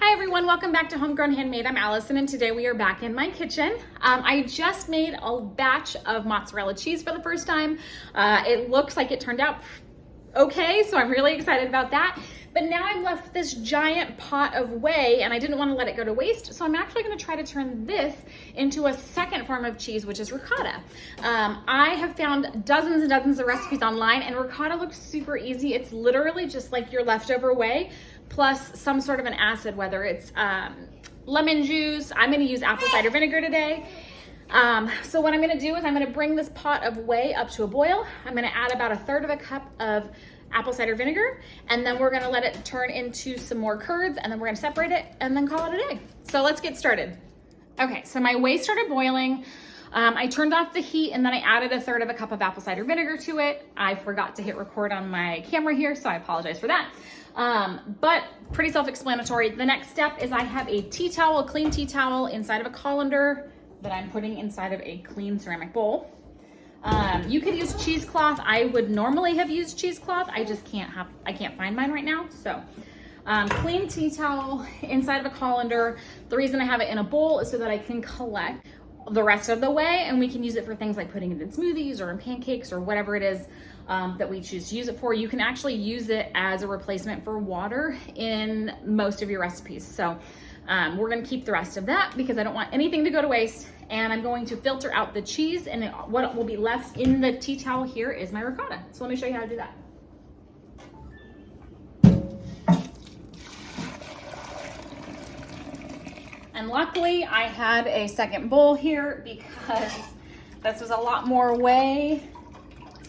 Hi everyone, welcome back to Homegrown Handmade. I'm Allison and today we are back in my kitchen. I just made a batch of mozzarella cheese for the first time. It looks like it turned out okay, so I'm really excited about that. But now I'm left with this giant pot of whey and I didn't want to let it go to waste, so I'm actually going to try to turn this into a second form of cheese, which is ricotta. I have found dozens and dozens of recipes online and ricotta looks super easy. It's literally just like your leftover whey plus some sort of an acid, whether it's lemon juice. I'm going to use apple cider vinegar today. So what I'm going to do is I'm going to bring this pot of whey up to a boil. I'm going to add about 1/3 of a cup of apple cider vinegar, and then we're going to let it turn into some more curds, and then we're going to separate it and then call it a day. So let's get started. Okay, so my whey started boiling. I turned off the heat and then I added 1/3 of a cup of apple cider vinegar to it. I forgot to hit record on my camera here, so I apologize for that. But pretty self-explanatory. The next step is I have a tea towel, a clean tea towel inside of a colander that I'm putting inside of a clean ceramic bowl. You could use cheesecloth. I would normally have used cheesecloth. I just can't find mine right now. So clean tea towel inside of a colander. The reason I have it in a bowl is so that I can collect the rest of the whey and we can use it for things like putting it in smoothies or in pancakes or whatever it is that we choose to use it for. You can actually use it as a replacement for water in most of your recipes. So we're gonna keep the rest of that because I don't want anything to go to waste, and I'm going to filter out the cheese, and what will be left in the tea towel here is my ricotta. So let me show you how to do that. And luckily I had a second bowl here because this was a lot more whey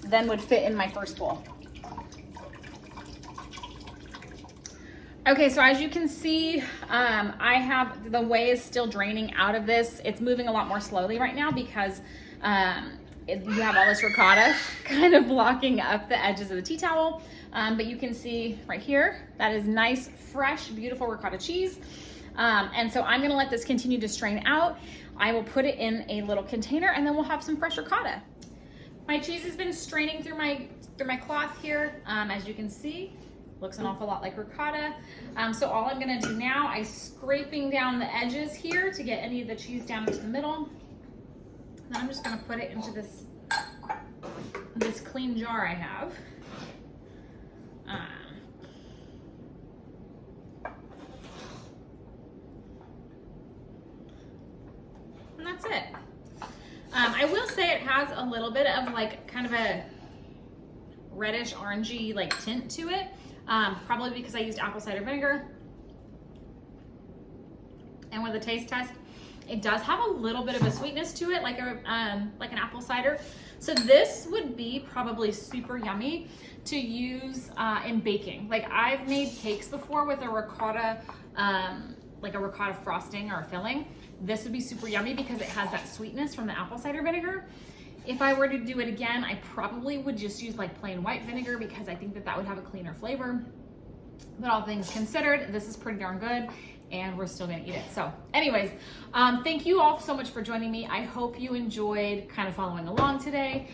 than would fit in my first bowl. Okay, so as you can see, I have the whey is still draining out of this. It's moving a lot more slowly right now because you have all this ricotta kind of blocking up the edges of the tea towel. But you can see right here, that is nice, fresh, beautiful ricotta cheese. And so I'm gonna let this continue to strain out. I will put it in a little container and then we'll have some fresh ricotta. My cheese has been straining through my cloth here. As you can see, looks an awful lot like ricotta. So all I'm gonna do now, I'm scraping down the edges here to get any of the cheese down into the middle. Then I'm just gonna put it into this clean jar I have. And that's it. I will say it has a little bit of like kind of a reddish orangey like tint to it. Probably because I used apple cider vinegar. And with a taste test, it does have a little bit of a sweetness to it, like an apple cider. So this would be probably super yummy to use in baking. Like I've made cakes before with a ricotta, like a ricotta frosting or a filling. This would be super yummy because it has that sweetness from the apple cider vinegar. If I were to do it again, I probably would just use like plain white vinegar because I think that would have a cleaner flavor. But all things considered, this is pretty darn good and we're still gonna eat it. So anyways, thank you all so much for joining me. I hope you enjoyed kind of following along today.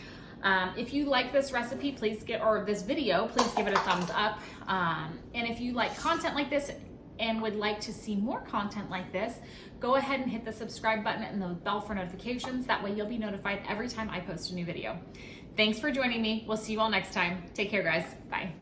If you like this recipe, or this video, please give it a thumbs up. And if you like content like this and would like to see more content like this, go ahead and hit the subscribe button and the bell for notifications. That way you'll be notified every time I post a new video. Thanks for joining me. We'll see you all next time. Take care, guys. Bye.